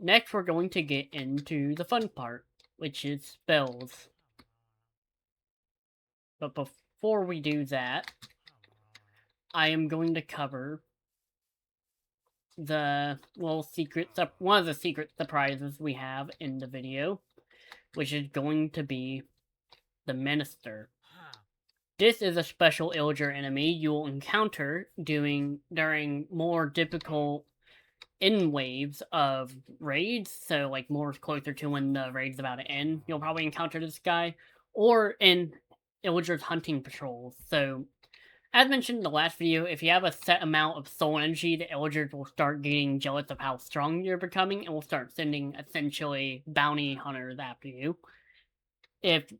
next we're going to get into the fun part, which is spells. But before we do that, I am going to cover the little one of the secret surprises we have in the video, which is going to be the Minister. This is a special illager enemy you will encounter during more difficult end waves of raids, so like more closer to when the raid's about to end, you'll probably encounter this guy, or in Illager's hunting patrols. So, as mentioned in the last video, if you have a set amount of soul energy, the Illagers will start getting jealous of how strong you're becoming, and will start sending, essentially, bounty hunters after you. If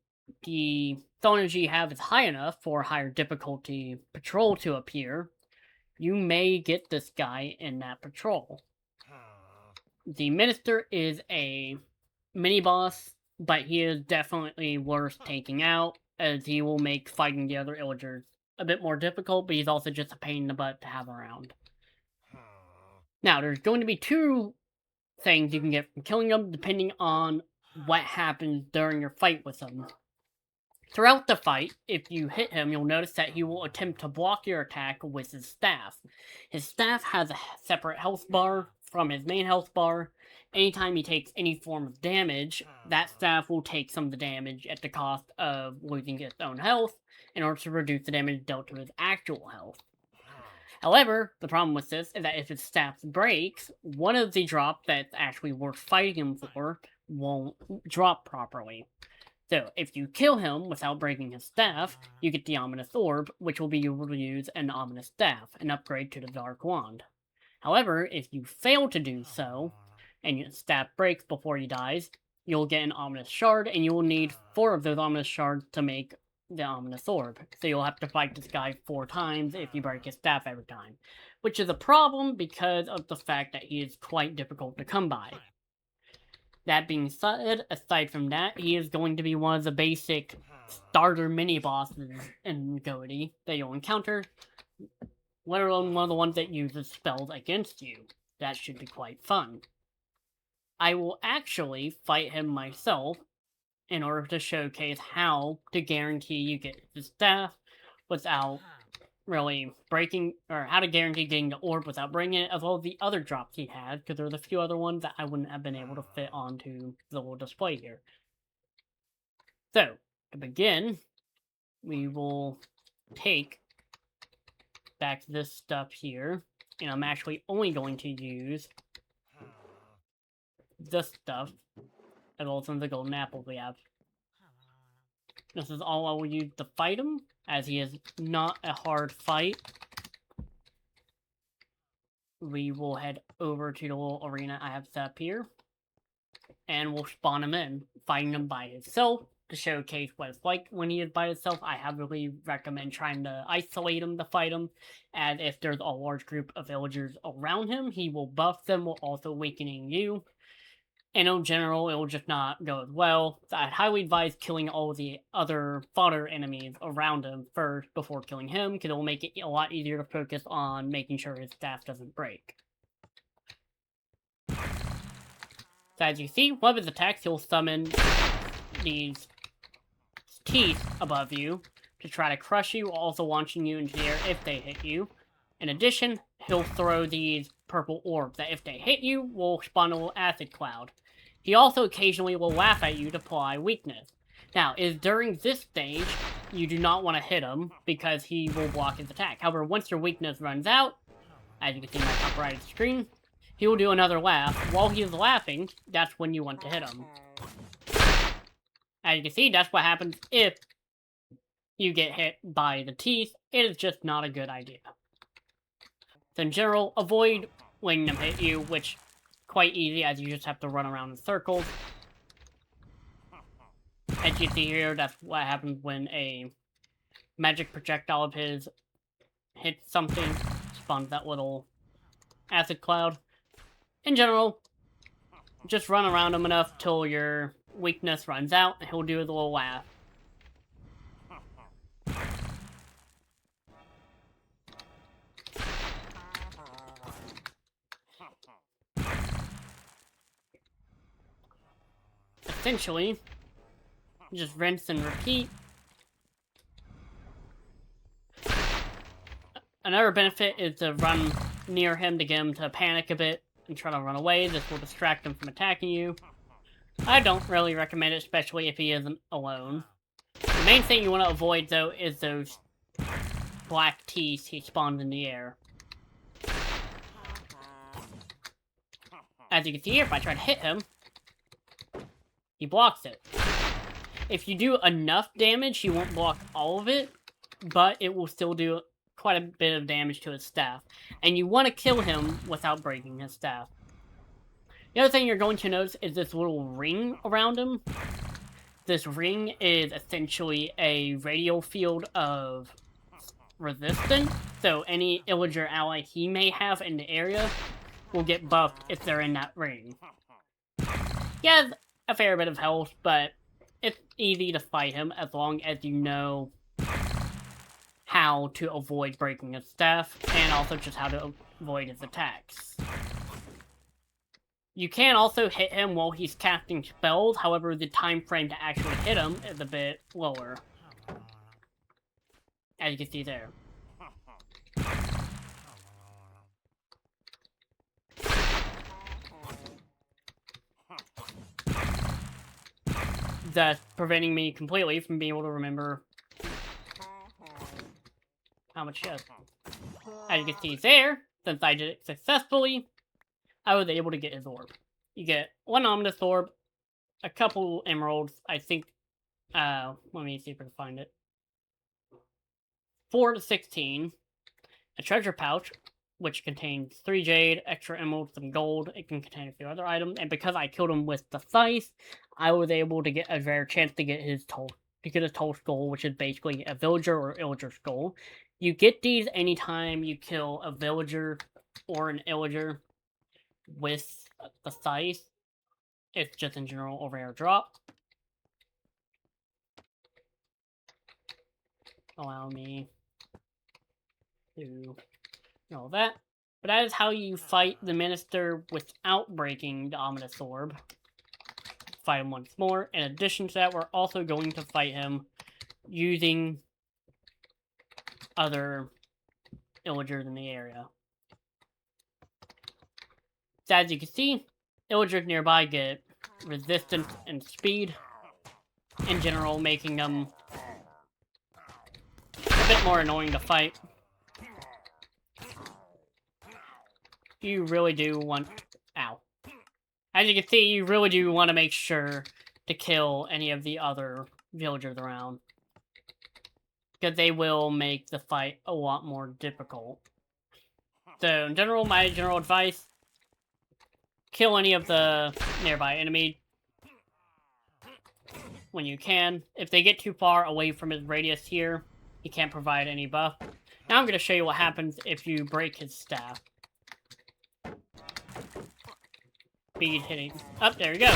the soul energy you have is high enough for a higher difficulty patrol to appear, you may get this guy in that patrol. The Minister is a mini-boss, but he is definitely worth taking out, as he will make fighting the other Illagers a bit more difficult, but he's also just a pain in the butt to have around. Now, there's going to be two things you can get from killing him, depending on what happens during your fight with him. Throughout the fight, if you hit him, you'll notice that he will attempt to block your attack with his staff. His staff has a separate health bar from his main health bar. Anytime he takes any form of damage, that staff will take some of the damage at the cost of losing its own health in order to reduce the damage dealt to his actual health. However, the problem with this is that if his staff breaks, one of the drops that's actually worth fighting him for won't drop properly. So, if you kill him without breaking his staff, you get the Ominous Orb, which will be able to use an Ominous Staff, an upgrade to the Dark Wand. However, if you fail to do so, and your staff breaks before he dies, you'll get an Ominous Shard, and you will need 4 of those Ominous Shards to make the Ominous Orb. So you'll have to fight this guy 4 times if you break his staff every time. Which is a problem because of the fact that he is quite difficult to come by. That being said, aside from that, he is going to be one of the basic starter mini-bosses in Goety that you'll encounter, let alone one of the ones that uses spells against you. That should be quite fun. I will actually fight him myself in order to showcase how to guarantee you get the staff without really breaking, or how to guarantee getting the orb without breaking it, as well as the other drops he had, because there's a few other ones that I wouldn't have been able to fit onto the little display here. So, to begin, we will take back this stuff here, and I'm actually only going to use this stuff, as well as some of the golden apples we have. This is all I will use to fight him, as he is not a hard fight. We will head over to the little arena I have set up here, and we'll spawn him in, fighting him by himself to showcase what it's like when he is by himself. I heavily recommend trying to isolate him to fight him, as if there's a large group of villagers around him, he will buff them while also weakening you. And in general, it will just not go as well. So I highly advise killing all the other fodder enemies around him first before killing him, because it will make it a lot easier to focus on making sure his staff doesn't break. So as you see, one of his attacks, he'll summon these teeth above you to try to crush you, while also launching you into the air if they hit you. In addition, he'll throw these purple orbs that if they hit you, will spawn a little acid cloud. He also occasionally will laugh at you to apply weakness. Now, is during this stage, you do not want to hit him, because he will block his attack. However, once your weakness runs out, as you can see in my top right of the screen, he will do another laugh. While he is laughing, that's when you want to hit him. As you can see, that's what happens if you get hit by the teeth. It is just not a good idea. So in general, avoid letting them hit you, which quite easy, as you just have to run around in circles. As you see here, that's what happens when a magic projectile of his hits something, spawns that little acid cloud. In general, just run around him enough till your weakness runs out, and he'll do his little laugh. essentially, just rinse and repeat. Another benefit is to run near him to get him to panic a bit and try to run away. This will distract him from attacking you. I don't really recommend it, especially if he isn't alone. The main thing you want to avoid, though, is those black teeth he spawns in the air. As you can see here, if I try to hit him, he blocks it. If you do enough damage, he won't block all of it, but it will still do quite a bit of damage to his staff. And you want to kill him without breaking his staff. The other thing you're going to notice is this little ring around him. This ring is essentially a radial field of resistance, so any illager ally he may have in the area will get buffed if they're in that ring. He has a fair bit of health, but it's easy to fight him as long as you know how to avoid breaking his staff, and also just how to avoid his attacks. You can also hit him while he's casting spells, however the time frame to actually hit him is a bit lower. As you can see there. That's preventing me completely from being able to remember how much he has. As you can see there, since I did it successfully, I was able to get his orb. You get one ominous orb, a couple emeralds, I think, let me see if I can find it. 4 to 16, a treasure pouch, which contains 3 jade, extra emeralds, some gold. It can contain a few other items, and because I killed him with the scythe, I was able to get a rare chance to get his toll skull, which is basically a villager or illager skull. You get these anytime you kill a villager or an illager with the scythe. It's just in general a rare drop. Allow me to know that. But that is how you fight the Minister without breaking the Ominous Orb. Fight him once more. In addition to that, we're also going to fight him using other illagers in the area. So as you can see, illagers nearby get resistance and speed in general, making them a bit more annoying to fight. You really do want... Ow. As you can see, you really do want to make sure to kill any of the other villagers around, because they will make the fight a lot more difficult. So, in general, my general advice, kill any of the nearby enemy when you can. If they get too far away from his radius here, he can't provide any buff. Now I'm going to show you what happens if you break his staff. Speed hitting. Up, there you go.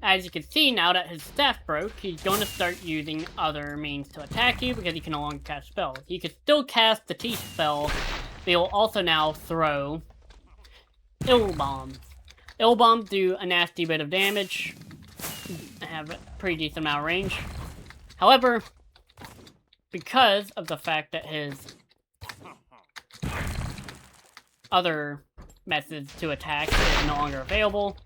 As you can see, now that his staff broke, he's going to start using other means to attack you because he can no longer cast spells. He can still cast the teeth spell, but he'll also now throw ill bombs. Ill bombs do a nasty bit of damage, have a pretty decent amount of range. However, because of the fact that his other methods to attack is no longer available,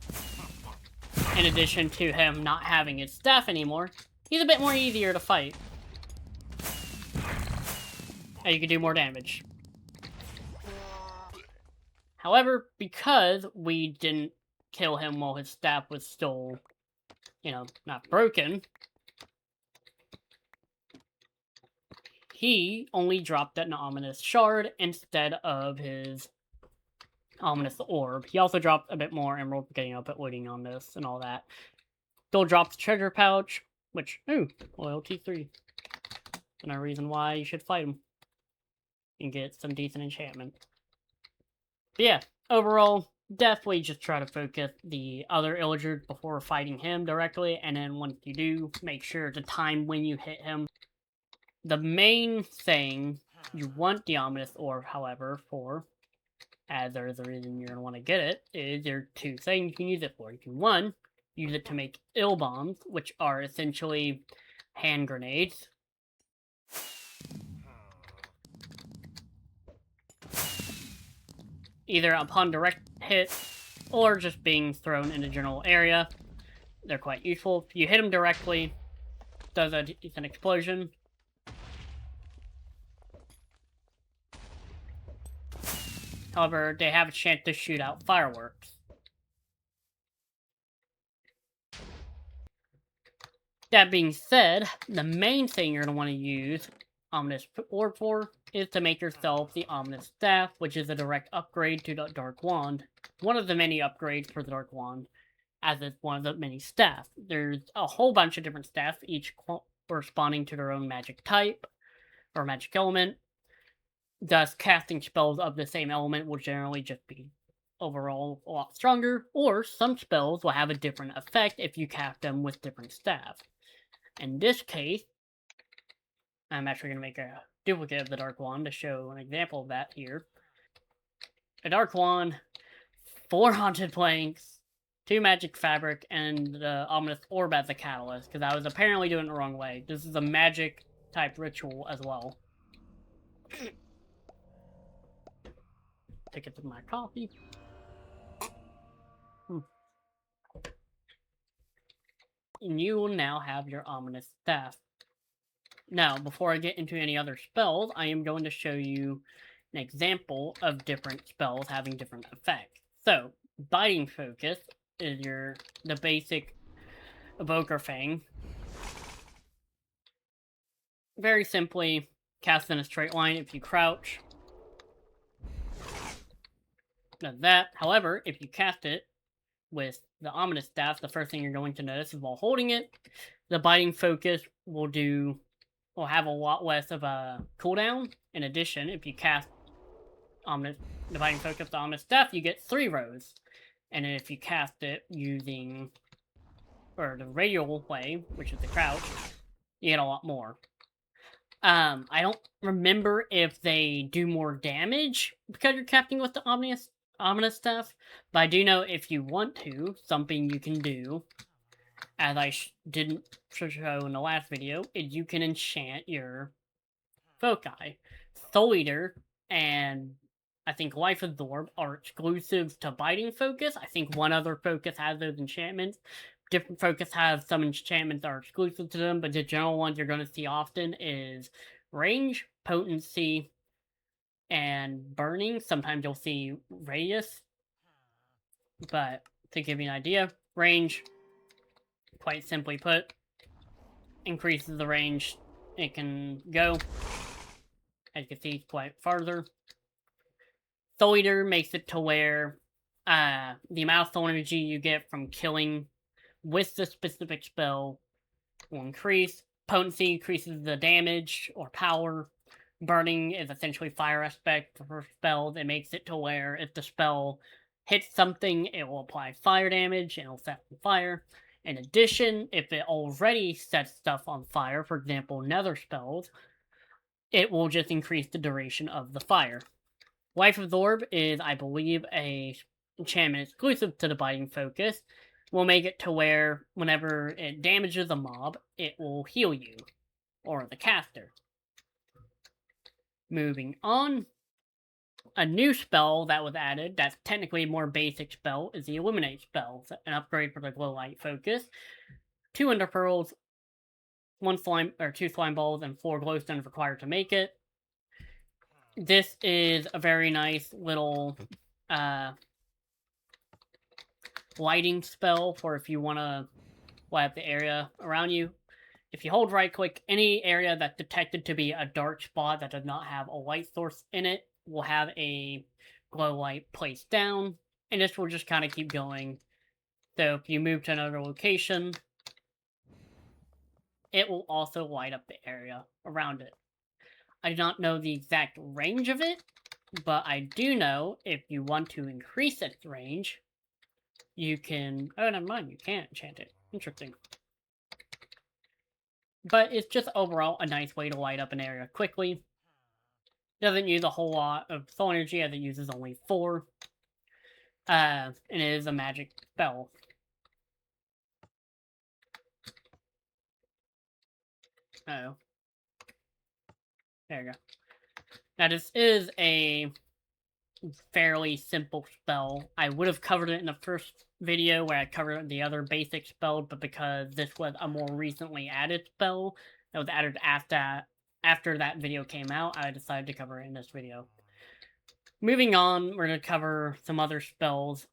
in addition to him not having his staff anymore, he's a bit more easier to fight. And you can do more damage. However, because we didn't kill him while his staff was still, not broken, he only dropped an ominous shard instead of his ominous orb. He also dropped a bit more emerald, getting up at looting on this and all that. Still drops treasure pouch, which, loyalty 3. No reason why you should fight him. And get some decent enchantment. But yeah, overall, definitely just try to focus the other illagers before fighting him directly, and then once you do, make sure to time when you hit him. The main thing you want the ominous orb, however, for as there is a reason you're going to want to get it, is there are two things you can use it for. You can, one, use it to make ill bombs, which are essentially hand grenades. Either upon direct hit, or just being thrown in a general area. They're quite useful. If you hit them directly, does a decent explosion. However, they have a chance to shoot out fireworks. That being said, the main thing you're going to want to use Ominous Orb for is to make yourself the Ominous Staff, which is a direct upgrade to the Dark Wand. One of the many upgrades for the Dark Wand, as it's one of the many staffs. There's a whole bunch of different staffs, each corresponding to their own magic type, or magic element. Thus, casting spells of the same element will generally just be overall a lot stronger, or some spells will have a different effect if you cast them with different staffs. In this case, I'm actually going to make a duplicate of the Dark Wand to show an example of that here. A Dark Wand, 4 Haunted Planks, 2 Magic Fabric, and the Ominous Orb as a catalyst, because I was apparently doing it the wrong way. This is a magic type ritual as well. Take it to my coffee. And you will now have your Ominous Staff. Now, before I get into any other spells, I am going to show you an example of different spells having different effects. So, Biting Focus is the basic Evoker Fang. Very simply, cast in a straight line if you crouch. Does that. However, if you cast it with the Ominous Staff, the first thing you're going to notice is while holding it, the Biting Focus will have a lot less of a cooldown. In addition, if you cast the Biting Focus, the Ominous Staff, you get 3 rows. And then if you cast it using the radial way, which is the crouch, you get a lot more. I don't remember if they do more damage because you're casting with the Ominous Staff, but I do know if you want to, something you can do, as I didn't show in the last video, is you can enchant your foci. Soul Eater and I think Life Absorb are exclusive to Biting Focus. I think one other focus has those enchantments. Different focus have some enchantments that are exclusive to them, but the general ones you're going to see often is Range, Potency, and Burning. Sometimes you'll see Radius. But to give you an idea, Range, quite simply put, increases the range it can go. As you can see, quite farther. Soul Eater makes it to where the amount of soul energy you get from killing with the specific spell will increase. Potency increases the damage or power. Burning is essentially fire aspect for spells. It makes it to where if the spell hits something, it will apply fire damage and it'll set on fire. In addition, if it already sets stuff on fire, for example, nether spells, it will just increase the duration of the fire. Life Absorb is, I believe, a enchantment exclusive to the Biting Focus. Will make it to where whenever it damages a mob, it will heal you, or the caster. Moving on, a new spell that was added, that's technically a more basic spell, is the Illuminate spell, an upgrade for the Glow Light Focus. 2 Ender Pearls, 2 slime balls, and 4 glowstones required to make it. This is a very nice little lighting spell for if you want to light up the area around you. If you hold right click, any area that's detected to be a dark spot that does not have a light source in it will have a glow light placed down, and this will just kind of keep going. So if you move to another location, it will also light up the area around it. I do not know the exact range of it, but I do know if you want to increase its range, you can... Oh, never mind, you can't enchant it. Interesting. But it's just overall a nice way to light up an area quickly. Doesn't use a whole lot of soul energy, as it uses only 4. And it is a magic spell. Uh-oh. There you go. Now, this is a fairly simple spell. I would have covered it in the first video where I covered the other basic spell, but because this was a more recently added spell that was added after that video came out, I decided to cover it in this video. Moving on, we're going to cover some other spells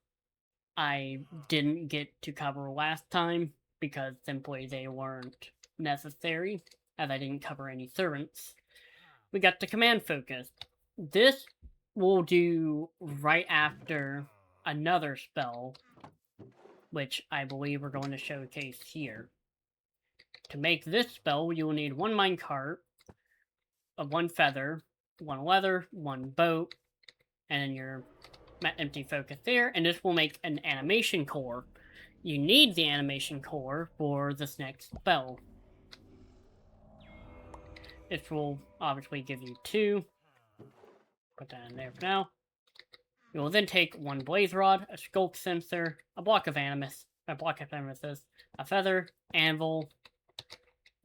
I didn't get to cover last time because simply they weren't necessary, as I didn't cover any servants. We got the command focus. This we'll do right after another spell, which I believe we're going to showcase here. To make this spell, you will need 1 minecart, 1 feather, 1 leather, 1 boat, and then your empty focus there, and this will make an animation core. You need the animation core for this next spell. This will obviously give you 2. Put that in there for now. You will then take 1 blaze rod, a skulk censer, a block of animus, a feather, anvil,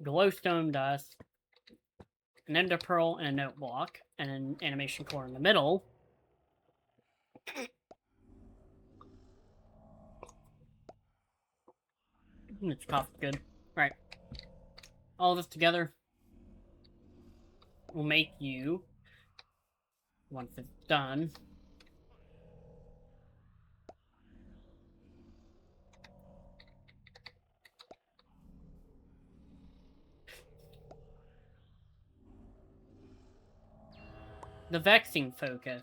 glowstone dust, an ender pearl, and a note block, and an animation core in the middle. It's coughed good. Right. All this together will make you, once it's done, the Vexing Focus.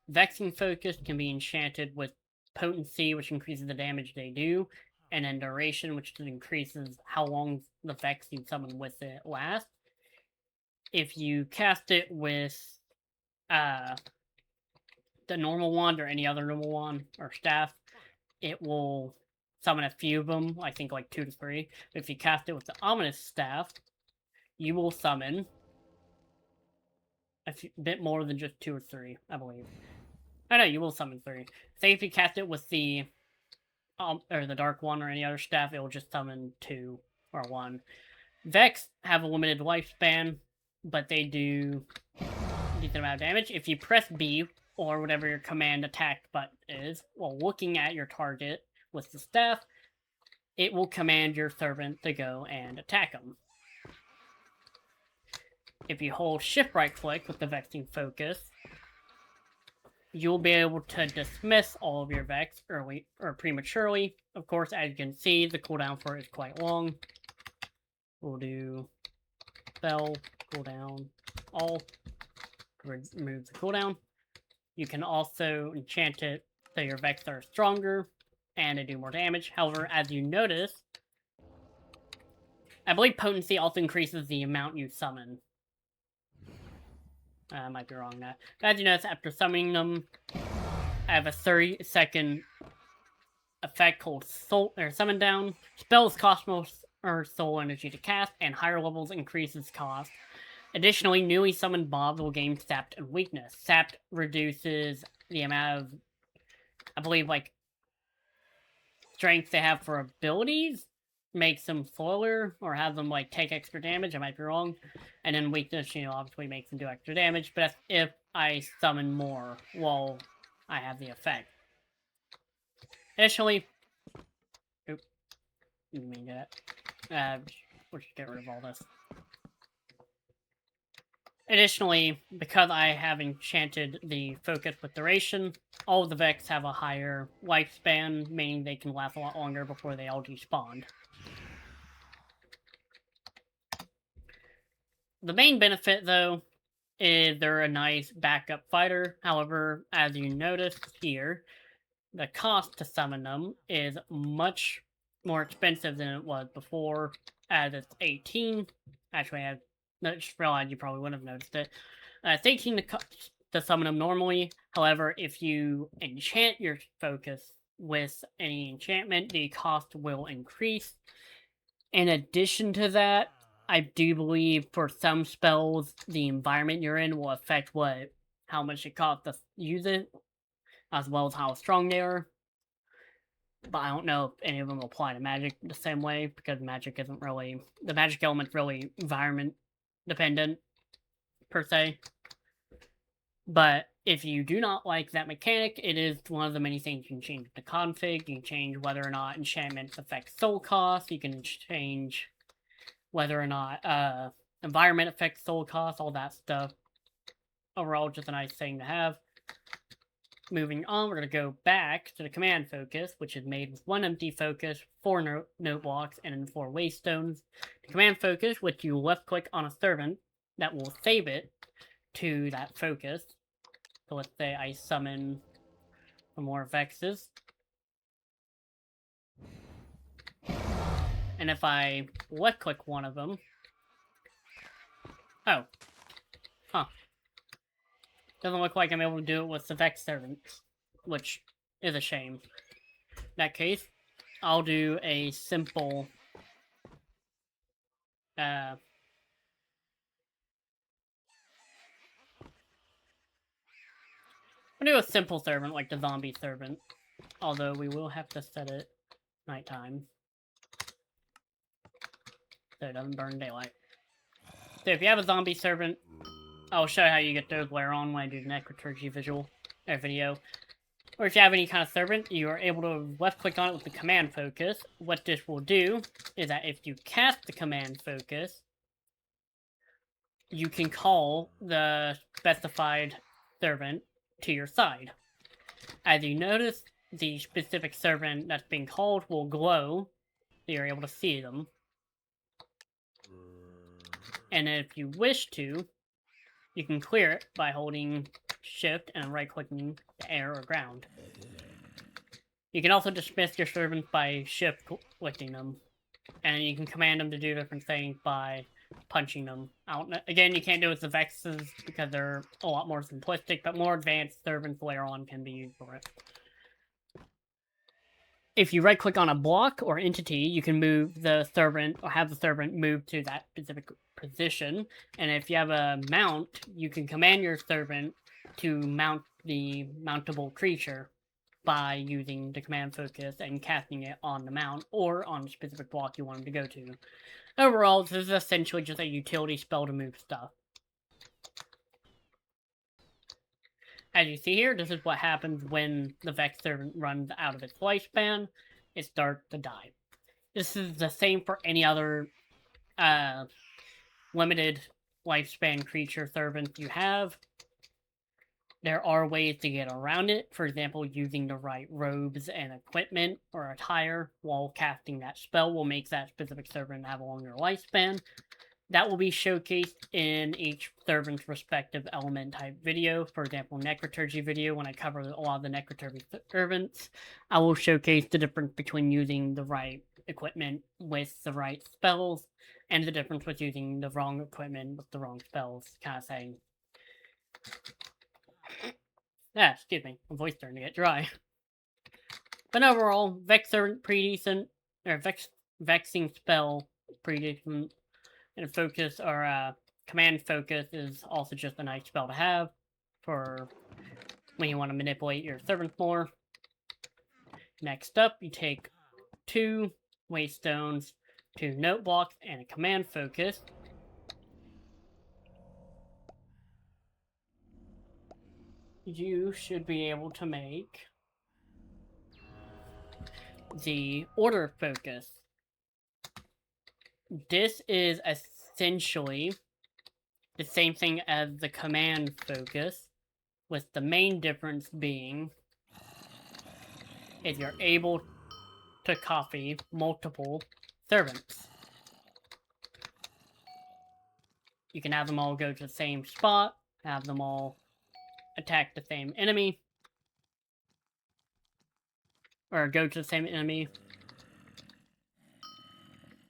Vexing Focus can be enchanted with Potency, which increases the damage they do, and then Duration, which increases how long the Vex you summon with it lasts. If you cast it with the normal wand or any other normal wand or staff, it will summon a few of them, I think like 2 to 3. If you cast it with the Ominous Staff, you will summon a bit more than just 2 or 3, I believe. I know, you will summon 3. Say if you cast it with the Dark One or any other staff, it will just summon 2 or 1. Vex have a limited lifespan, but they do a decent amount of damage. If you press B, or whatever your command attack button is, while looking at your target with the staff, it will command your servant to go and attack them. If you hold shift right click with the Vexing Focus, you'll be able to dismiss all of your Vex early or prematurely. Of course, as you can see, the cooldown for it is quite long. We'll do spell, cooldown, all, remove the cooldown. You can also enchant it so your Vex are stronger and they do more damage. However, as you notice, I believe Potency also increases the amount you summon. I might be wrong now. But as you notice, after summoning them, I have a 30-second effect called Summon Down. Spells cost more soul energy to cast, and higher levels increases cost. Additionally, newly summoned mobs will gain Sapped and Weakness. Sapped reduces the amount of, I believe, like, strength they have for abilities. Makes them slower, or have them, like, take extra damage. I might be wrong. And then Weakness, obviously makes them do extra damage. But that's if I summon more while I have the effect. Additionally... Oop. Didn't mean that. We'll just get rid of all this. Additionally, because I have enchanted the Focus with Duration, all of the Vex have a higher lifespan, meaning they can last a lot longer before they all despawn. The main benefit, though, is they're a nice backup fighter. However, as you notice here, the cost to summon them is much more expensive than it was before, as it's 18. Actually, I just realized you probably wouldn't have noticed it. It's 18 to summon them normally. However, if you enchant your Focus with any enchantment, the cost will increase. In addition to that, I do believe for some spells, the environment you're in will affect how much it costs to use it, as well as how strong they are. But I don't know if any of them apply to magic the same way, because magic isn't really... The magic element's really environment dependent, per se. But if you do not like that mechanic, it is one of the many things you can change the config. You can change whether or not enchantments affect soul cost. You can change whether or not environment affects soul cost, all that stuff. Overall, just a nice thing to have. Moving on, we're going to go back to the command focus, which is made with 1 empty focus, 4 note blocks, and 4 waste stones. The command focus, which you left click on a servant, that will save it to that focus. So let's say I summon some more Vexes. And if I left click one of them... Oh. Huh. Doesn't look like I'm able to do it with the Vex servants, which is a shame. In that case, I'll do a simple... I'll do a simple servant like the zombie servant. Although we will have to set it nighttime, so it doesn't burn daylight. So if you have a zombie servant, I'll show you how you get those later on when I do the necroturgy video. Or if you have any kind of servant, you are able to left-click on it with the command focus. What this will do is that if you cast the command focus, you can call the specified servant to your side. As you notice, the specific servant that's being called will glow, so you're able to see them. And if you wish to, you can clear it by holding shift and right-clicking the air or ground. You can also dismiss your servants by shift-clicking them. And you can command them to do different things by punching them. Again, you can't do it with the Vexes because they're a lot more simplistic, but more advanced servants later on can be used for it. If you right-click on a block or entity, you can move the servant, or have the servant move to that specific position. And if you have a mount, you can command your servant to mount the mountable creature by using the command focus and casting it on the mount, or on the specific block you want them to go to. Overall, this is essentially just a utility spell to move stuff. As you see here, this is what happens when the Vex servant runs out of its lifespan. It starts to die. This is the same for any other limited lifespan creature servant you have. There are ways to get around it, for example, using the right robes and equipment or attire while casting that spell will make that specific servant have a longer lifespan. That will be showcased in each servant's respective element type video. For example, necroturgy video, when I cover a lot of the necroturgy servants, I will showcase the difference between using the right equipment with the right spells, and the difference with using the wrong equipment with the wrong spells, kind of thing. Excuse me, my voice starting to get dry. But overall, Vex servant pretty decent, or vexing spell pretty decent. And focus, or command focus, is also just a nice spell to have for when you want to manipulate your servants more. Next up, you take 2 waste stones, 2 note blocks, and a command focus. You should be able to make the order focus. This is essentially the same thing as the command focus, with the main difference being if you're able to copy multiple servants. You can have them all go to the same spot, have them all attack the same enemy, or go to the same enemy,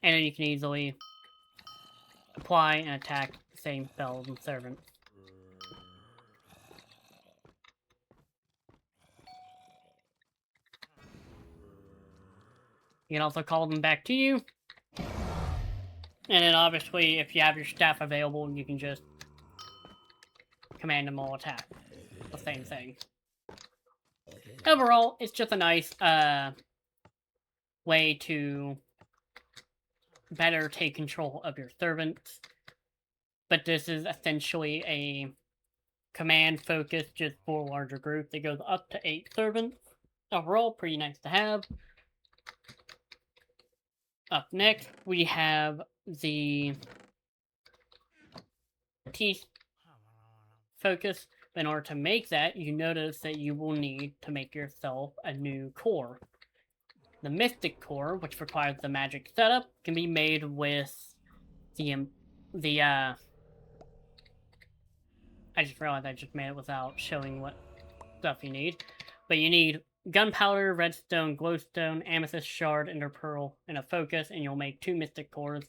and then you can easily apply and attack the same spells and servants. You can also call them back to you, And then obviously, if you have your staff available, you can just command them all attack. The same thing. Overall, it's just a nice way to better take control of your servants. But this is essentially a command focus just for a larger group that goes up to 8 servants. Overall, pretty nice to have. Up next, we have the teeth focus. In order to make that, you notice that you will need to make yourself a new core. The Mystic Core, which requires the magic setup, can be made with I just realized I just made it without showing what stuff you need. But you need gunpowder, redstone, glowstone, amethyst shard, ender pearl, and a focus, and you'll make 2 Mystic Cores.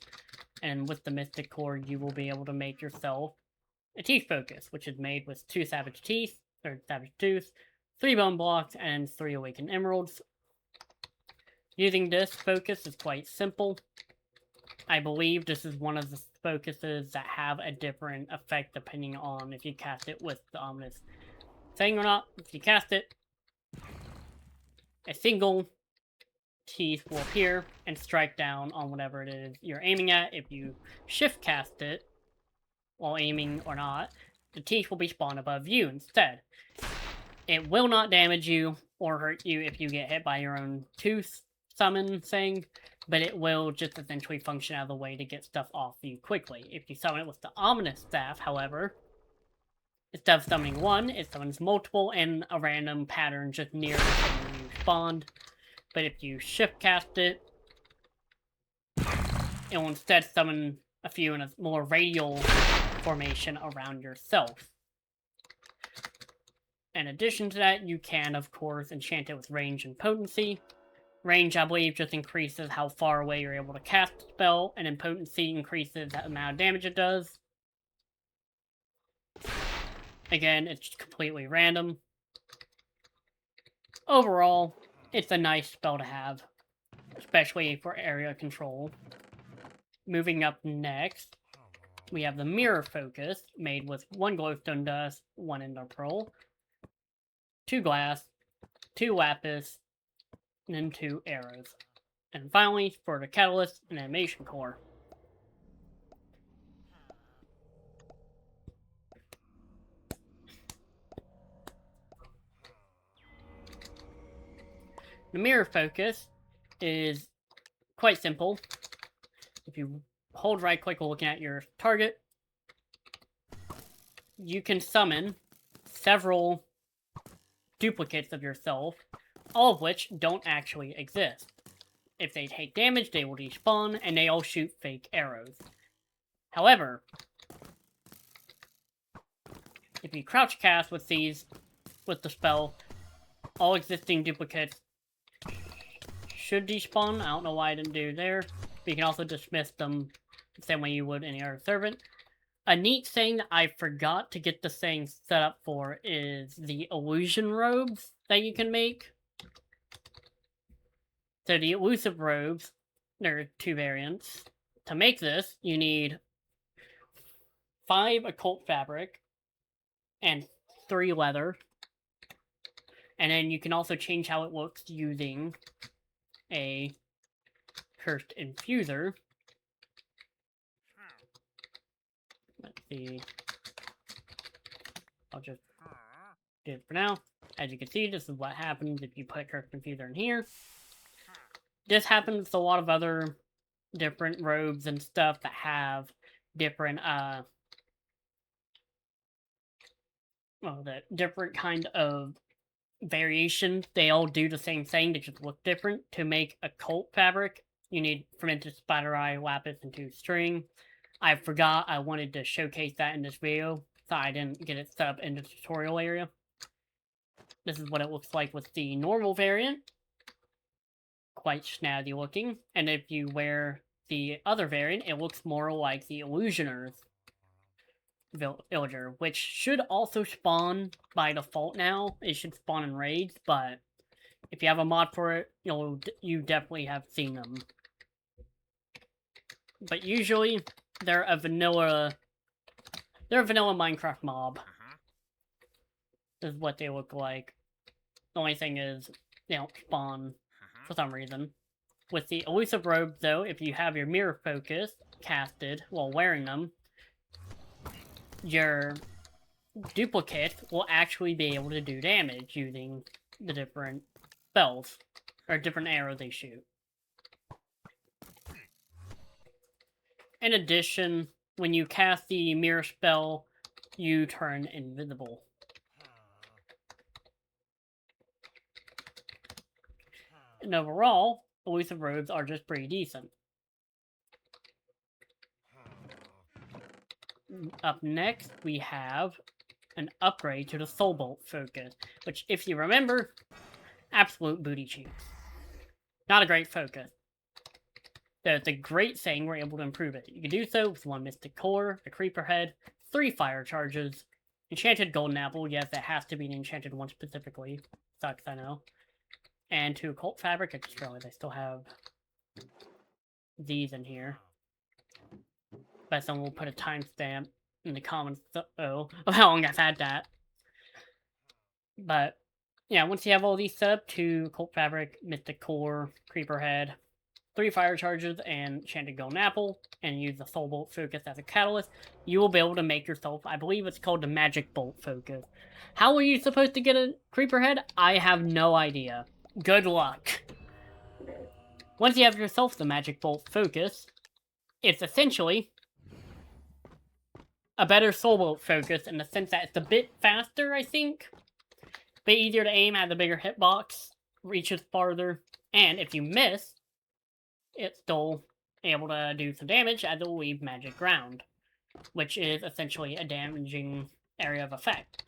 And with the Mystic Core, you will be able to make yourself a teeth focus, which is made with 2 savage teeth, or savage tooth, 3 bone blocks, and 3 awakened emeralds. Using this focus is quite simple. I believe this is one of the focuses that have a different effect depending on if you cast it with the ominous thing or not. If you cast it, a single teeth will appear and strike down on whatever it is you're aiming at. If you shift cast it, while aiming or not, the teeth will be spawned above you instead. It will not damage you or hurt you if you get hit by your own tooth summon thing, but it will just essentially function as a way to get stuff off you quickly. If you summon it with the ominous staff, however, instead of summoning one, it summons multiple in a random pattern just near the thing you spawned. But if you shift cast it, it will instead summon a few in a more radial formation around yourself. In addition to that, you can, of course, enchant it with range and potency. Range, I believe, just increases how far away you're able to cast the spell, and then potency increases the amount of damage it does. Again, it's completely random. Overall, it's a nice spell to have, especially for area control. Moving up next, we have the Mirror Focus, made with 1 glowstone dust, 1 ender pearl, 2 glass, 2 lapis, and then 2 arrows. And finally, for the Catalyst, an animation core. The Mirror Focus is quite simple. If you hold right click while looking at your target, you can summon several duplicates of yourself, all of which don't actually exist. If they take damage, they will despawn, and they all shoot fake arrows. However, if you crouch cast with the spell, all existing duplicates should despawn. I don't know why I didn't do there. But you can also dismiss them the same way you would any other servant. A neat thing that I forgot to get this thing set up for is the illusion robes that you can make. So the elusive robes, there are 2 variants. To make this, you need 5 occult fabric and 3 leather. And then you can also change how it looks using a cursed infuser. Let's see. I'll just do it for now. As you can see, this is what happens if you put cursed infuser in here. This happens with a lot of other different robes and stuff that have different, the different kind of variations. They all do the same thing, they just look different. To make occult fabric, you need fermented spider eye, lapis, and 2 string. I forgot I wanted to showcase that in this video, so I didn't get it set up in the tutorial area. This is what it looks like with the normal variant. Quite snazzy looking. And if you wear the other variant, it looks more like the Illusioner's villager, which should also spawn by default now. It should spawn in raids, but if you have a mod for it, you definitely have seen them. but usually they're a vanilla Minecraft mob. Is what they look like. The only thing is, they don't spawn for some reason. With the elusive robes, though, if you have your mirror focus casted while wearing them, your duplicate will actually be able to do damage using the different spells, or different arrows they shoot. In addition, when you cast the mirror spell, you turn invisible. And overall, elusive robes are just pretty decent. Up next, we have an upgrade to the Soul Bolt focus, which, if you remember, absolute booty cheeks. Not a great focus. So it's a great thing we're able to improve it. You can do so with 1 Mystic Core, a Creeper Head, 3 Fire Charges, Enchanted Golden Apple, yes, it has to be an enchanted one specifically. Sucks, I know. And 2 Occult Fabric. I just realized I still have these in here. But someone will put a timestamp in the comments of how long I've had that. But yeah, once you have all these set up, 2 Occult Fabric, Mystic Core, Creeper Head, 3 Fire Charges, and Enchanted Golden Apple, and use the Soul Bolt focus as a catalyst, you will be able to make yourself, I believe it's called the Magic Bolt focus. How are you supposed to get a Creeper Head? I have no idea. Good luck. Once you have yourself the Magic Bolt focus, it's essentially a better Soul Bolt focus in the sense that it's a bit faster, I think. A bit easier to aim, has a bigger hitbox, reaches farther, and if you miss, it's still able to do some damage as it will leave magic ground, which is essentially a damaging area of effect.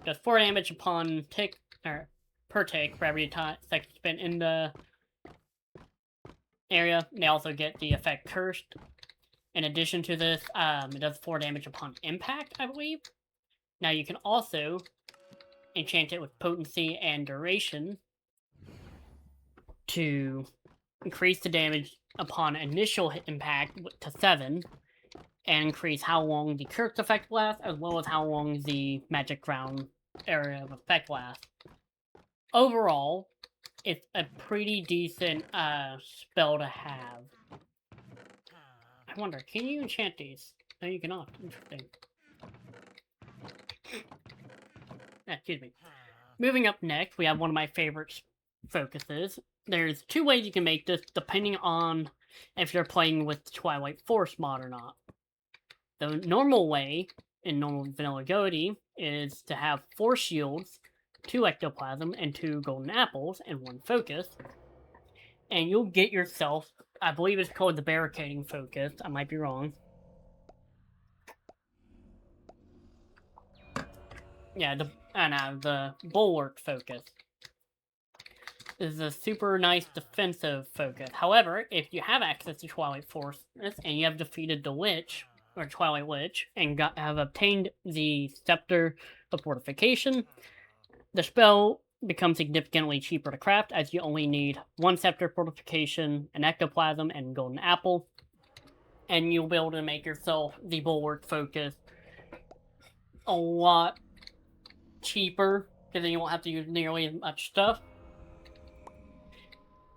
Does 4 damage upon tick, or per tick for every second spent in the area. They also get the effect Cursed. In addition to this, it does 4 damage upon impact, I believe. Now you can also enchant it with potency and duration to increase the damage upon initial impact to 7, and increase how long the cursed effect lasts, as well as how long the magic ground area of effect lasts. Overall, it's a pretty decent spell to have. I wonder, can you enchant these? No, you cannot. Interesting. Excuse me. Moving up next, we have one of my favorite focuses. There's 2 ways you can make this, depending on if you're playing with Twilight Force mod or not. The normal way, in normal vanilla Goety, is to have 4 shields, 2 ectoplasm, and 2 golden apples, and 1 focus. And you'll get yourself, I believe it's called the barricading focus, I might be wrong. Yeah, the bulwark focus. This is a super nice defensive focus. However, if you have access to Twilight Force and you have defeated the Witch, or Twilight Witch, and have obtained the Scepter of Fortification, the spell becomes significantly cheaper to craft, as you only need 1 Scepter Fortification, an Ectoplasm, and Golden Apple. And you'll be able to make yourself the Bulwark focus a lot cheaper, because then you won't have to use nearly as much stuff.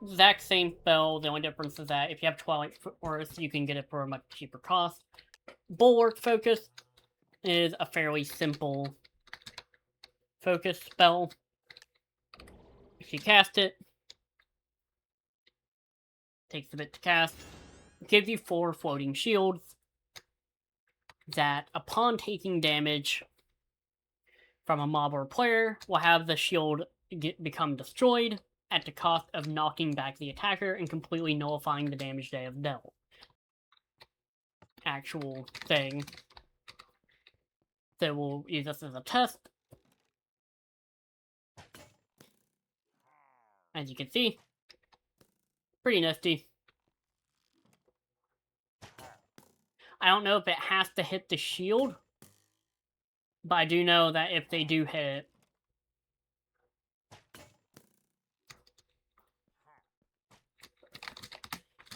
Exact same spell, the only difference is that if you have Twilight Force, you can get it for a much cheaper cost. Bulwark focus is a fairly simple focus spell. If you cast it, takes a bit to cast, gives you 4 floating shields that, upon taking damage from a mob or player, will have the shield become destroyed at the cost of knocking back the attacker and completely nullifying the damage they have dealt. Actual thing. So we'll use this as a test. As you can see, pretty nifty. I don't know if it has to hit the shield, but I do know that if they do hit it,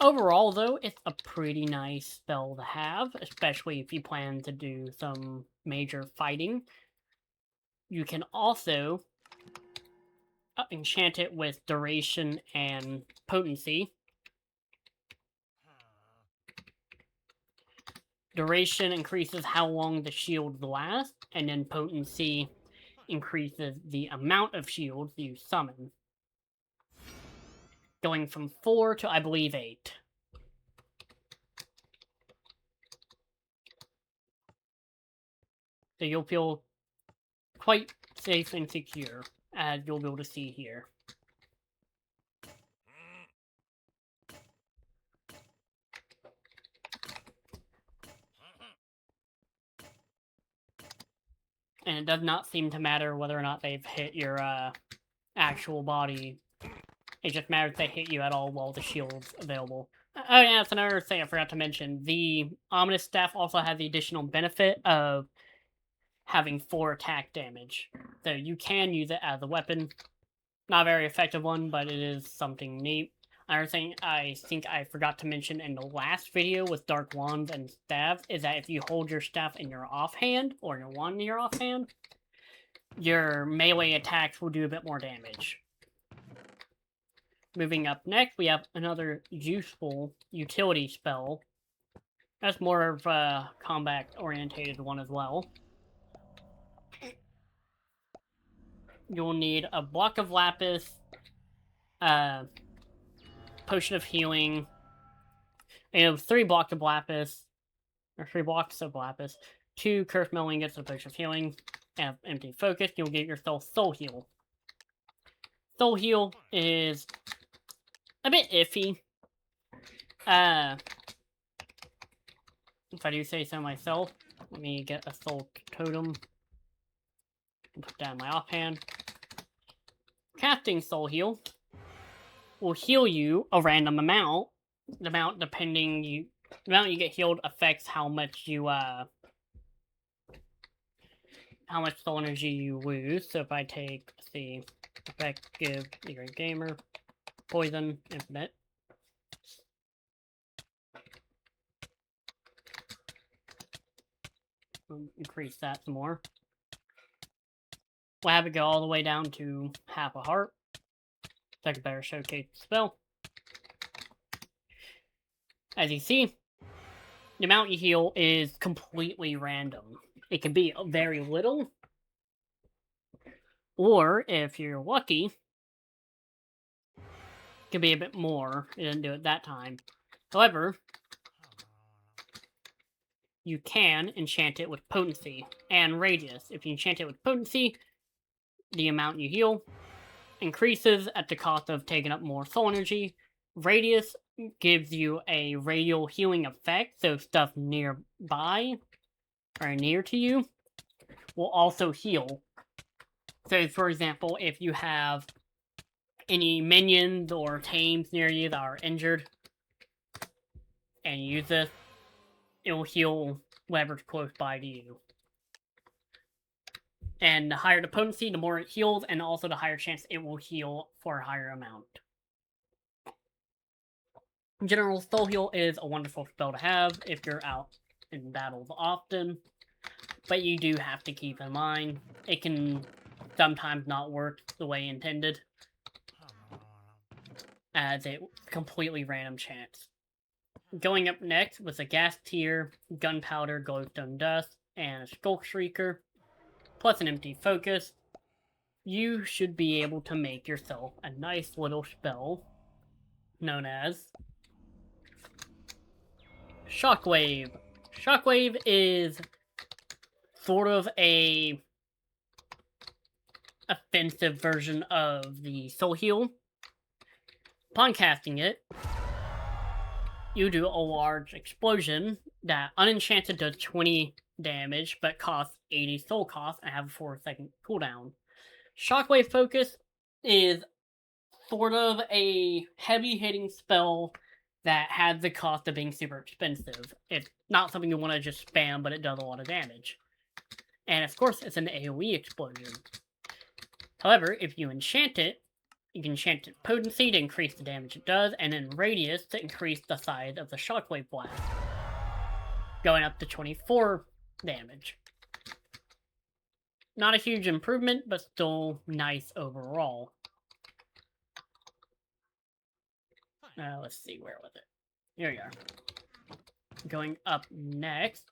Overall, though, it's a pretty nice spell to have, especially if you plan to do some major fighting. You can also enchant it with duration and potency. Duration increases how long the shield lasts, and then potency increases the amount of shields you summon. Going from 4 to, I believe, 8. So you'll feel quite safe and secure, as you'll be able to see here. And it does not seem to matter whether or not they've hit your actual body. It just matters if they hit you at all while the shield's available. Oh yeah, that's another thing I forgot to mention. The Ominous Staff also has the additional benefit of having 4 attack damage. So you can use it as a weapon. Not a very effective one, but it is something neat. Another thing I think I forgot to mention in the last video with Dark Wands and Staves is that if you hold your staff in your offhand, or your wand in your offhand, your melee attacks will do a bit more damage. Moving up next, we have another useful utility spell. That's more of a combat-orientated one as well. You'll need a block of lapis, potion of healing, and 3 blocks of lapis, or 3 blocks of lapis, 2 cursed metal ingots of potion of healing, and empty focus. You'll get yourself soul heal. Soul heal is a bit iffy. If I do say so myself, let me get a soul totem and put that in my offhand. Casting soul heal will heal you a random amount. The amount the amount you get healed affects how much you how much soul energy you lose. So if I take, let's see, effective, Great Gamer, poison, infinite. Increase that some more. We'll have it go all the way down to half a heart. So I can better showcase the spell. As you see, the amount you heal is completely random. It can be very little, or if you're lucky, it can be a bit more. It didn't do it that time. However, you can enchant it with potency and radius. If you enchant it with potency, the amount you heal increases at the cost of taking up more soul energy. Radius gives you a radial healing effect, so stuff nearby or near to you will also heal. So, for example, if you have any minions or tames near you that are injured and you use this, it will heal whatever's close by to you. And the higher the potency, the more it heals, and also the higher chance it will heal for a higher amount. In general, Soul Heal is a wonderful spell to have if you're out in battles often, but you do have to keep in mind it can sometimes not work the way intended, as a completely random chance. Going up next was a Gas Tier, Gunpowder, Glowstone Dust, and a Skulk Shrieker, plus an empty focus. You should be able to make yourself a nice little spell known as Shockwave. Shockwave is sort of a offensive version of the Soul Heal. Upon casting it, you do a large explosion that unenchanted does 20 damage, but costs 80 soul cost and have a 4-second cooldown. Shockwave Focus is sort of a heavy-hitting spell that has the cost of being super expensive. It's not something you want to just spam, but it does a lot of damage. And of course, it's an AoE explosion. However, if you enchant it, You can enchant its potency to increase the damage it does, and then radius to increase the size of the shockwave blast, going up to 24 damage. Not a huge improvement, but still nice overall. Let's see, where was it? Here we are. Going up next,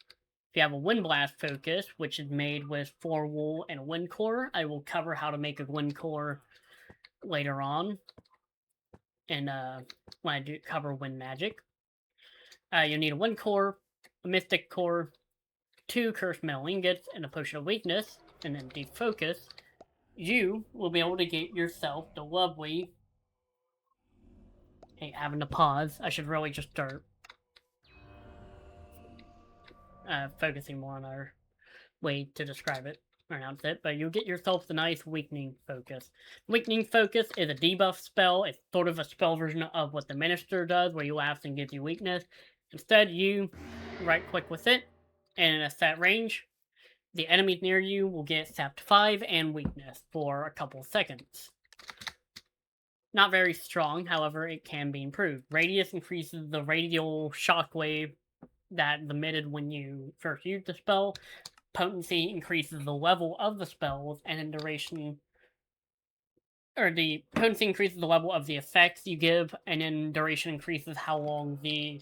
if you have a Wind Blast focus, which is made with 4 wool and a wind core, I will cover how to make a wind core later on, and when I do cover wind magic. You'll need a wind core, a mystic core, 2 cursed metal ingots, and a potion of weakness, and then defocus. You will be able to get yourself the lovely... Hey, having to pause. I should really just start focusing more on our way to describe it, or announce it, but you'll get yourself the nice Weakening Focus. Weakening Focus is a debuff spell. It's sort of a spell version of what the Minister does, where you laughs and gives you weakness. Instead, you right-click with it, and in a set range, the enemies near you will get sapped 5 and weakness for a couple seconds. Not very strong, however, it can be improved. Radius increases the radial shockwave that is emitted when you first use the spell. Potency increases the level of the spells, and in duration... Or the potency increases the level of the effects you give, and in duration increases how long the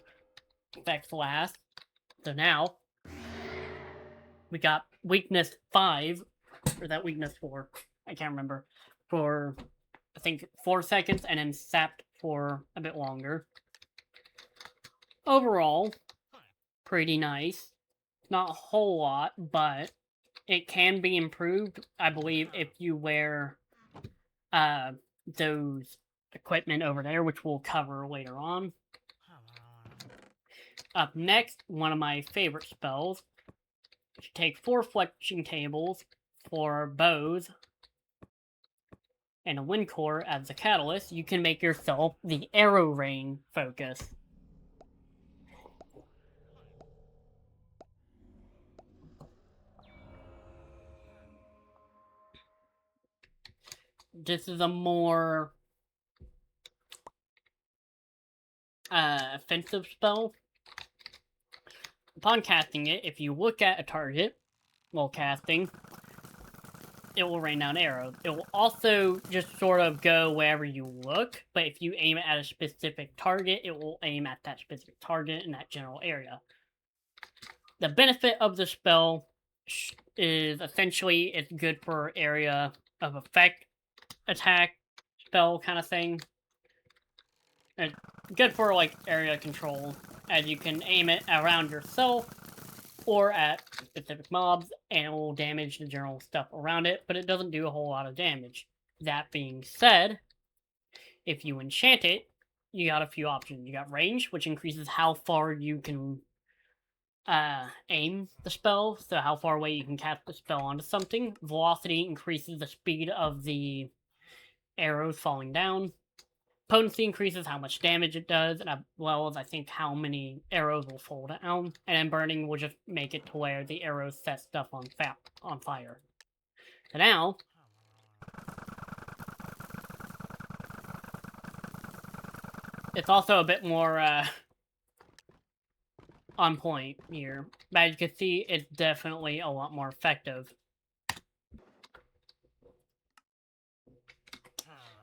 effects last. So now, we got weakness 5, or that weakness 4, I can't remember, for, I think, 4 seconds, and then sapped for a bit longer. Overall, pretty nice. Not a whole lot, but it can be improved, I believe, if you wear those equipment over there, which we'll cover later on. Up next, one of my favorite spells. You take 4 fletching tables, 4 bows, and a wind core as the catalyst. You can make yourself the arrow rain focus. This is a more offensive spell. Upon casting it, if you look at a target while casting, it will rain down arrows. It will also just sort of go wherever you look, but if you aim it at a specific target, it will aim at that specific target in that general area. The benefit of the spell is essentially it's good for area of effect, attack, spell kind of thing. It's good for like area control, as you can aim it around yourself or at specific mobs, and it will damage the general stuff around it, but it doesn't do a whole lot of damage. That being said, if you enchant it, you got a few options. You got range, which increases how far you can aim the spell, so how far away you can cast the spell onto something. Velocity increases the speed of the arrows falling down. Potency increases how much damage it does, as well as I think how many arrows will fall down. And then burning will just make it to where the arrows set stuff on fire. So now, it's also a bit more on point here. But as you can see, it's definitely a lot more effective.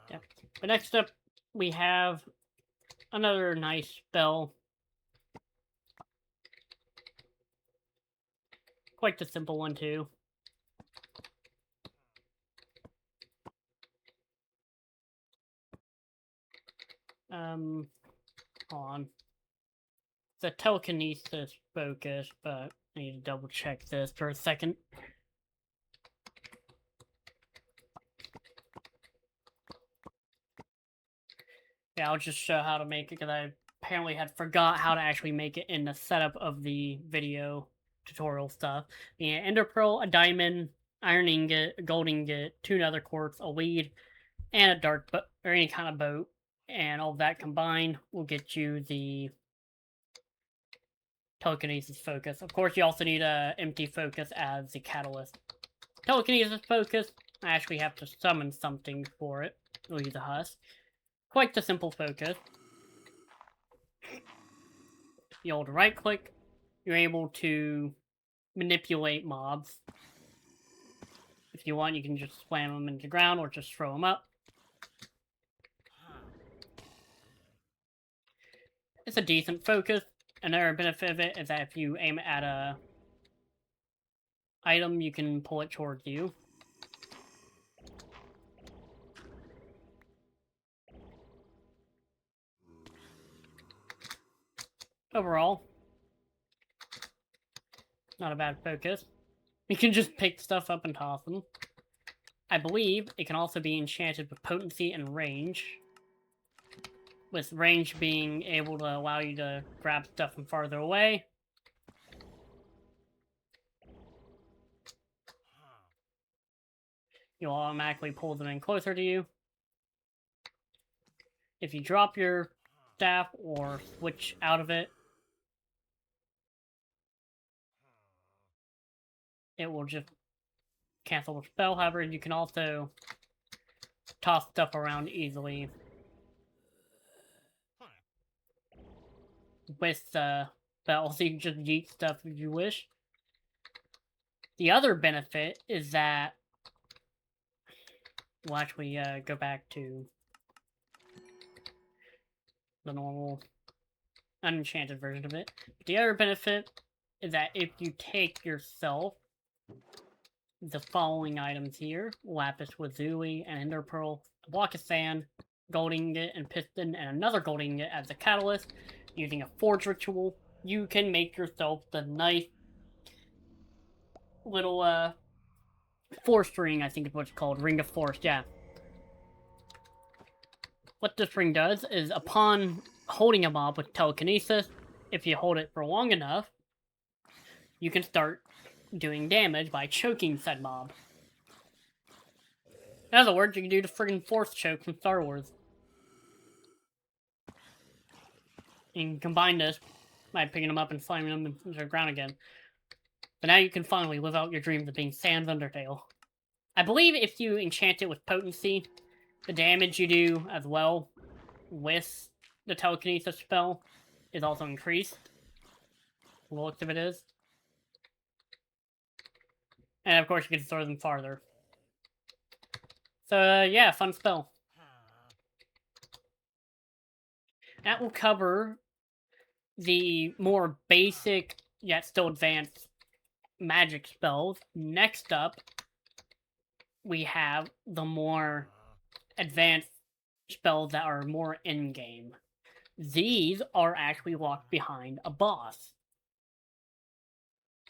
Yeah. But next up, we have another nice spell. Quite the simple one, too. Hold on. It's a telekinesis focus, but I need to double check this for a second. Yeah, I'll just show how to make it, because I apparently had forgot how to actually make it in the setup of the video tutorial stuff. Yeah, ender pearl, a diamond, iron ingot, a gold ingot, 2 nether quartz, a weed, and a dark boat, or any kind of boat. And all that combined will get you the telekinesis focus. Of course, you also need a empty focus as the catalyst. Telekinesis focus, I actually have to summon something for it. We'll use a husk. Quite the simple focus. You hold right click, you're able to manipulate mobs. If you want, you can just slam them into the ground or just throw them up. It's a decent focus. Another benefit of it is that if you aim at a item, you can pull it towards you. Overall, not a bad focus. You can just pick stuff up and toss them. I believe it can also be enchanted with potency and range. With range being able to allow you to grab stuff from farther away. You'll automatically pull them in closer to you. If you drop your staff or switch out of it, it will just cancel the spell. However, you can also toss stuff around easily with spells. You can just yeet stuff if you wish. The other benefit is that we'll actually go back to the normal unenchanted version of it. The other benefit is that if you take yourself the following items here: lapis lazuli and ender pearl, a block of sand, gold ingot and piston, and another gold ingot as a catalyst, using a forge ritual, you can make yourself the nice little force ring, I think is what it's called. Ring of Force, yeah. What this ring does is, upon holding a mob with telekinesis, if you hold it for long enough, you can start doing damage by choking said mob. In other words, you can do the friggin' Force choke from Star Wars. You can combine this by picking them up and slamming them into the ground again. But now you can finally live out your dreams of being Sans Undertale. I believe if you enchant it with potency, the damage you do as well with the telekinesis spell is also increased. The looks of it is. And of course you can throw them farther. So yeah, fun spell. That will cover the more basic yet still advanced magic spells. Next up, we have the more advanced spells that are more in-game. These are actually locked behind a boss.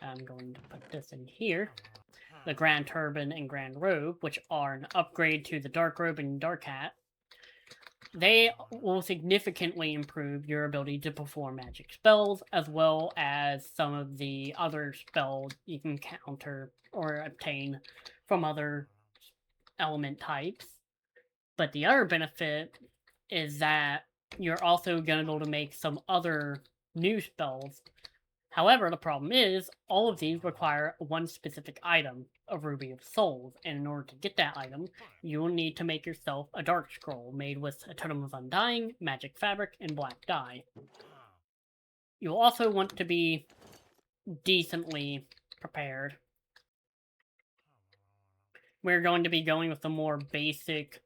I'm going to put this in here. The Grand Turban and Grand Robe, which are an upgrade to the Dark Robe and Dark Hat. They will significantly improve your ability to perform magic spells, as well as some of the other spells you can counter or obtain from other element types. But the other benefit is that you're also going to be able to make some other new spells. However, the problem is, all of these require one specific item, a Ruby of Souls, and in order to get that item, you will need to make yourself a Dark Scroll made with a Totem of Undying, Magic Fabric, and Black Dye. You'll also want to be decently prepared. We're going to be going with the more basic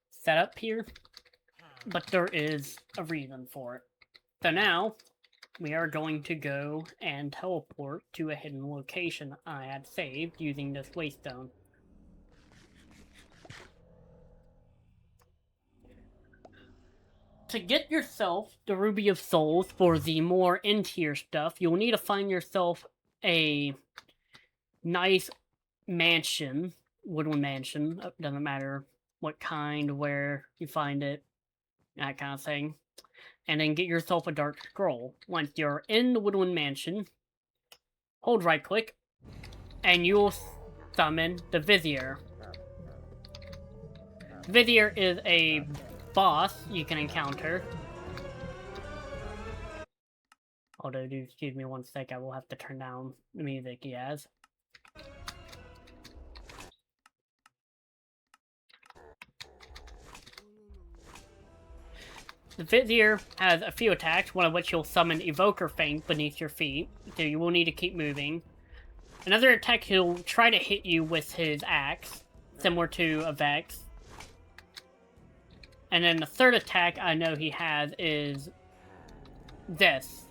setup here, but there is a reason for it. So now, we are going to go and teleport to a hidden location I had saved using this waystone. To get yourself the Ruby of Souls for the more in-tier stuff, you'll need to find yourself a nice mansion, woodland mansion, doesn't matter what kind, where you find it, that kind of thing. And then get yourself a Dark Scroll. Once you're in the woodland mansion, hold right click, and you'll summon the Vizier. Vizier is a boss you can encounter. Although, excuse me one sec, I will have to turn down the music he has. The Vizier has a few attacks, one of which he'll summon Evoker Fang beneath your feet, so you will need to keep moving. Another attack, he'll try to hit you with his axe, similar to a Vex. And then the third attack I know he has is this.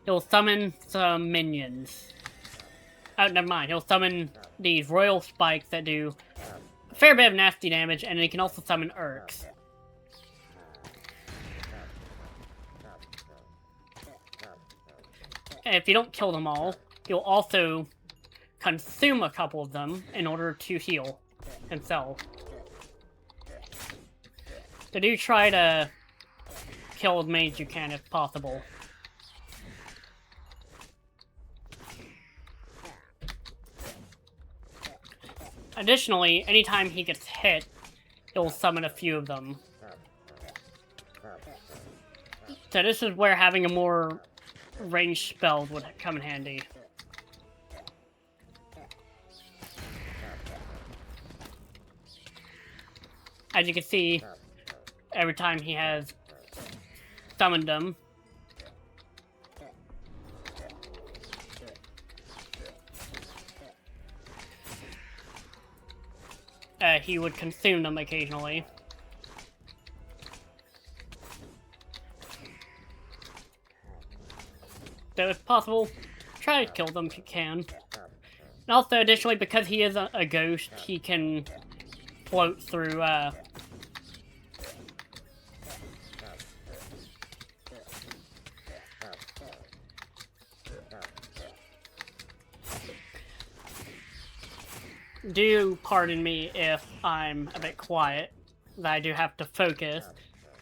He'll summon some minions. Oh, never mind. He'll summon these royal spikes that do a fair bit of nasty damage, and he can also summon Urks. And if you don't kill them all, he'll also consume a couple of them in order to heal himself. So do try to kill as many as you can if possible. Additionally, anytime he gets hit, he'll summon a few of them. So this is where having a more ranged spell would come in handy. As you can see, every time he has summoned them, he would consume them occasionally. So if possible, try to kill them if you can. And also, additionally, because he is a ghost, he can float through, do pardon me if I'm a bit quiet, that I do have to focus.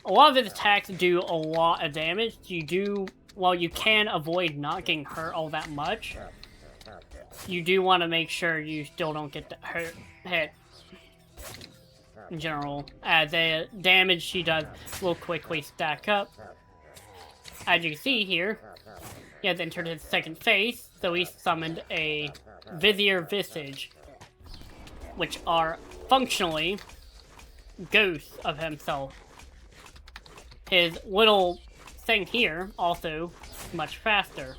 A lot of his attacks do a lot of damage. While you can avoid not getting hurt all that much, you do want to make sure you still don't get hit in general. The damage she does will quickly stack up. As you can see here, he has entered his second phase, so he summoned a Vizier Visage, which are functionally ghosts of himself. His little thing here, also much faster.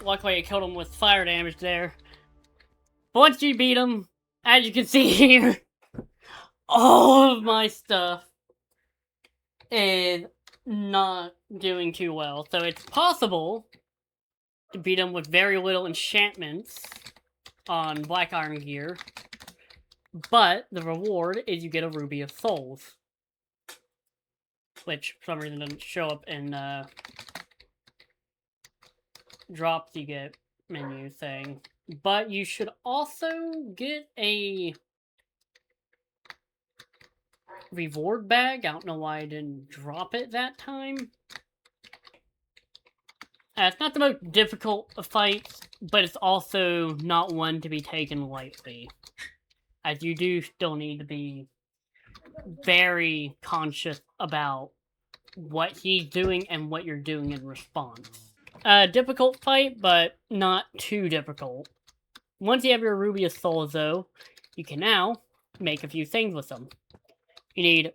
Luckily, I killed him with fire damage there. But once you beat him, as you can see here, all of my stuff is not doing too well. So it's possible to beat him with very little enchantments on Black Iron gear. But the reward is you get a Ruby of Souls, which for some reason doesn't show up in drops you get menu thing. But you should also get a reward bag. I don't know why I didn't drop it that time. It's not the most difficult of fights, but it's also not one to be taken lightly, as you do still need to be very conscious about what he's doing and what you're doing in response. Difficult fight, but not too difficult. Once you have your Ruby of Souls, though, you can now make a few things with them. You need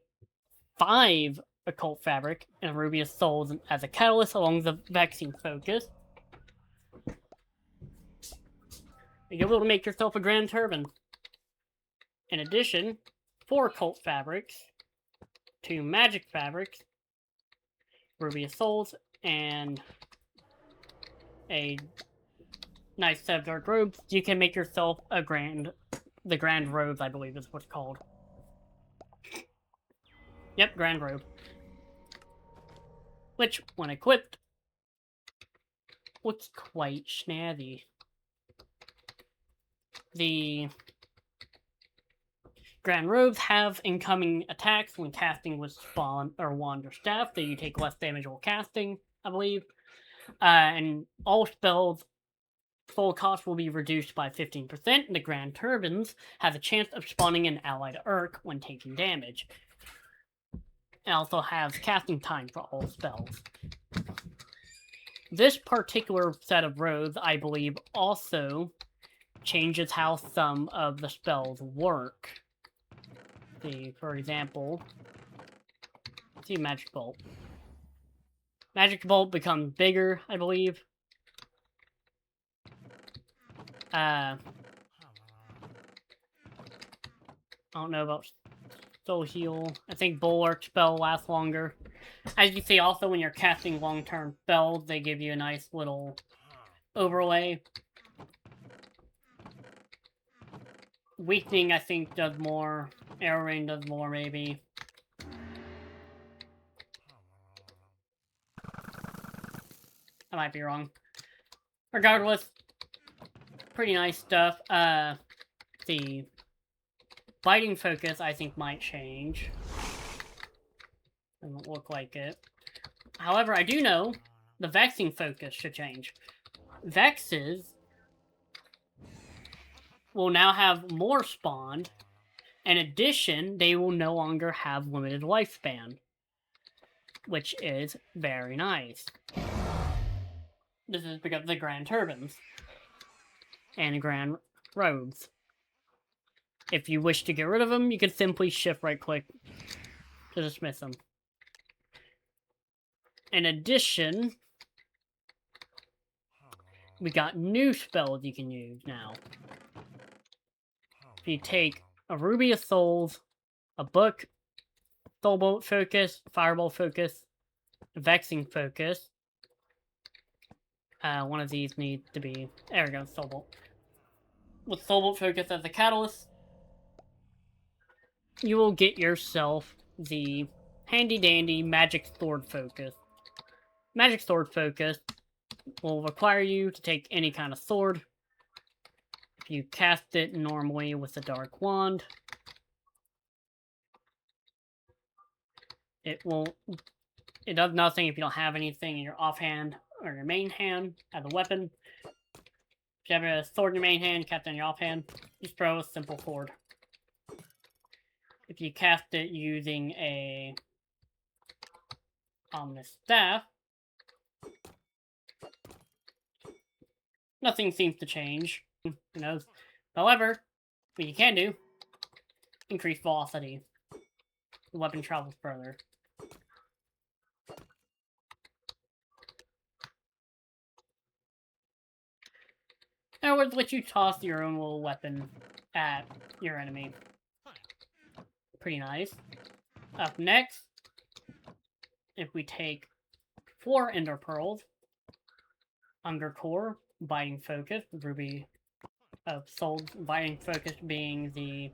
5 Occult Fabric and a Ruby of Souls as a catalyst along the vaccine focus. You're able to make yourself a Grand Turban. In addition, 4 Occult Fabrics, 2 Magic Fabrics, Ruby of Souls, and a nice set of dark robes. You can make yourself the Grand Robes, I believe is what's called. Yep, Grand Robe. Which, when equipped, looks quite snazzy. The Grand Robes have incoming attacks when casting with Spawn or Wand or Staff, so you take less damage while casting, I believe. And all spells' full cost will be reduced by 15%. The Grand Turbans have a chance of spawning an allied Urk when taking damage. It also has casting time for all spells. This particular set of robes, I believe, also changes how some of the spells work. See, for example, see Magic Bolt. Magic Bolt becomes bigger, I believe. I don't know about Soul Heal. I think Bulwark spell lasts longer. As you see, also when you're casting long-term spells, they give you a nice little overlay. Weakening, I think, does more. Arrow Rain does more, maybe. I might be wrong. Regardless, pretty nice stuff. The Biting Focus, I think, might change. Doesn't look like it. However, I do know the Vexing Focus should change. Vexes will now have more spawned. In addition, they will no longer have limited lifespan, which is very nice. This is because of the Grand Turbans and Grand Robes. If you wish to get rid of them, you can simply shift right-click to dismiss them. In addition, we got new spells you can use now. If you take a Ruby of Souls, a book, Soulbolt Focus, Firebolt Focus, Vexing Focus. One of these needs to be... There we go, Soulbolt. With Soulbolt Focus as a catalyst, you will get yourself the handy-dandy Magic Sword Focus. Magic Sword Focus will require you to take any kind of sword. If you cast it normally with the Dark Wand, it does nothing if you don't have anything in your offhand or your main hand as a weapon. If you have a sword in your main hand, cast it in your offhand, just throw a simple sword. If you cast it using a ominous staff, nothing seems to change. Who knows? However, what you can do, increase velocity. The weapon travels further. In other words, let you toss your own little weapon at your enemy. Pretty nice. Up next, if we take 4 Ender Pearls, Undercore, Biting Focus, Ruby of Souls, Biting Focus being the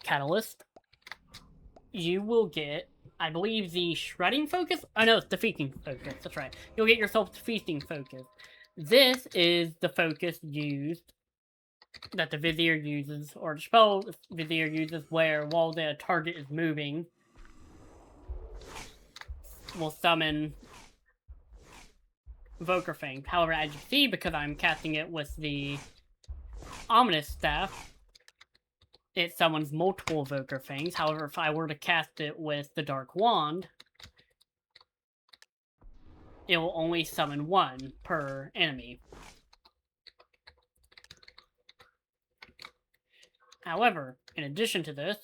catalyst, you will get, I believe, the Shredding Focus? Oh no, it's the Feasting Focus, that's right. You'll get yourself the Feasting Focus. This is the focus used, that the Vizier uses, or the spell Vizier uses, where while the target is moving, will summon Evoker Fang. However, as you see, because I'm casting it with the Ominous Staff, it summons multiple Evoker Fangs. However, if I were to cast it with the Dark Wand, it will only summon 1 per enemy. However, in addition to this,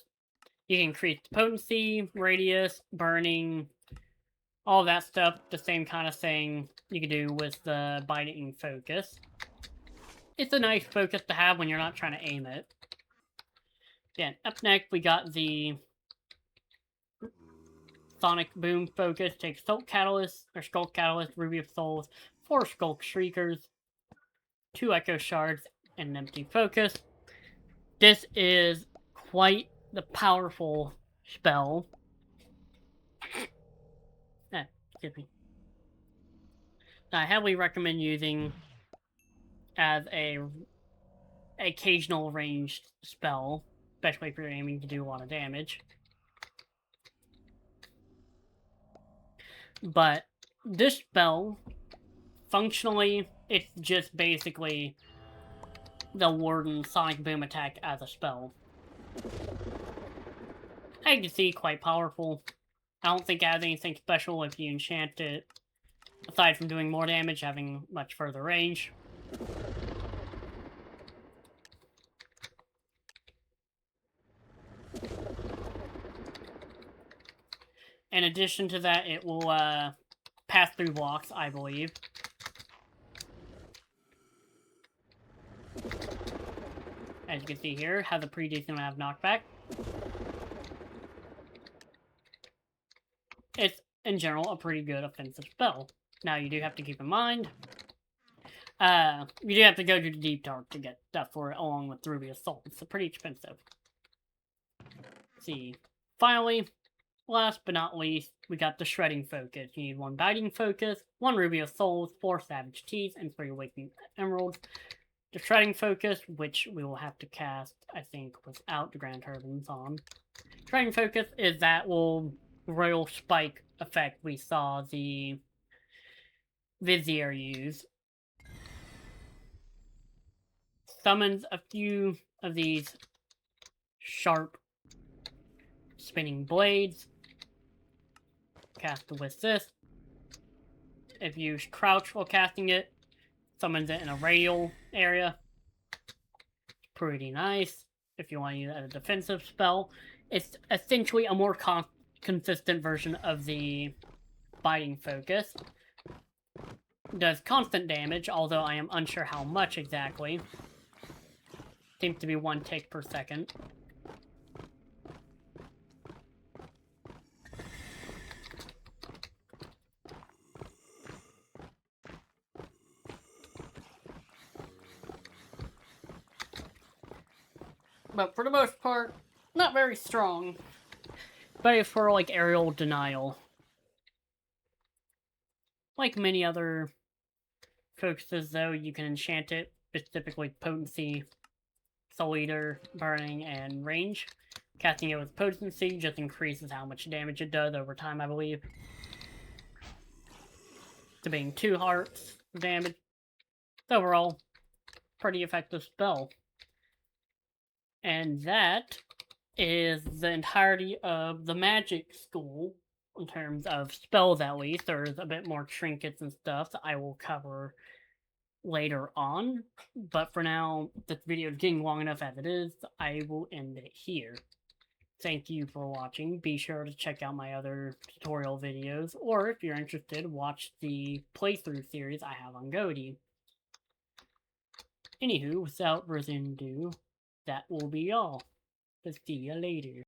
you can increase the potency, radius, burning, all that stuff, the same kind of thing you can do with the Biting Focus. It's a nice focus to have when you're not trying to aim it. Then, up next, we got the Sonic Boom Focus. Take Skulk Catalyst, Ruby of Souls, 4 Skulk Shriekers, 2 Echo Shards, and an Empty Focus. This is quite the powerful spell. Excuse me. I heavily recommend using as a occasional ranged spell, especially if you're aiming to do a lot of damage. But this spell, functionally, it's just basically the Warden Sonic Boom attack as a spell. As you can see, quite powerful. I don't think it has anything special if you enchant it aside from doing more damage, having much further range. In addition to that, it will pass through blocks, I believe. As you can see here, has a pretty decent amount of knockback. It's, in general, a pretty good offensive spell. Now, you do have to keep in mind, you do have to go to the Deep Dark to get stuff for it, along with Ruby Assault. It's pretty expensive. Let's see. Finally, last but not least, we got the Shredding Focus. You need 1 Biting Focus, 1 Ruby of Souls, 4 Savage Teeth, and 3 Awakening Emeralds. The Shredding Focus, which we will have to cast, I think, without the Grand Turbans on. Shredding Focus is that little Royal Spike effect we saw the Vizier use. Summons a few of these sharp spinning blades. Cast with this. If you crouch while casting it, summons it in a radial area. Pretty nice. If you want to use it as a defensive spell, it's essentially a more consistent version of the Biting Focus. It does constant damage, although I am unsure how much exactly. Seems to be 1 tick per second. But for the most part, not very strong. But it's for, like, aerial denial. Like many other focuses, though, you can enchant it, specifically Potency, Soul Eater, Burning, and Range. Casting it with Potency just increases how much damage it does over time, I believe. To being 2 hearts damage. Overall, pretty effective spell. And that is the entirety of the magic school, in terms of spells at least. There's a bit more trinkets and stuff that I will cover later on. But for now, this video is getting long enough as it is, I will end it here. Thank you for watching. Be sure to check out my other tutorial videos, or if you're interested, watch the playthrough series I have on Goety. Anywho, without further ado, that will be all. See ya later.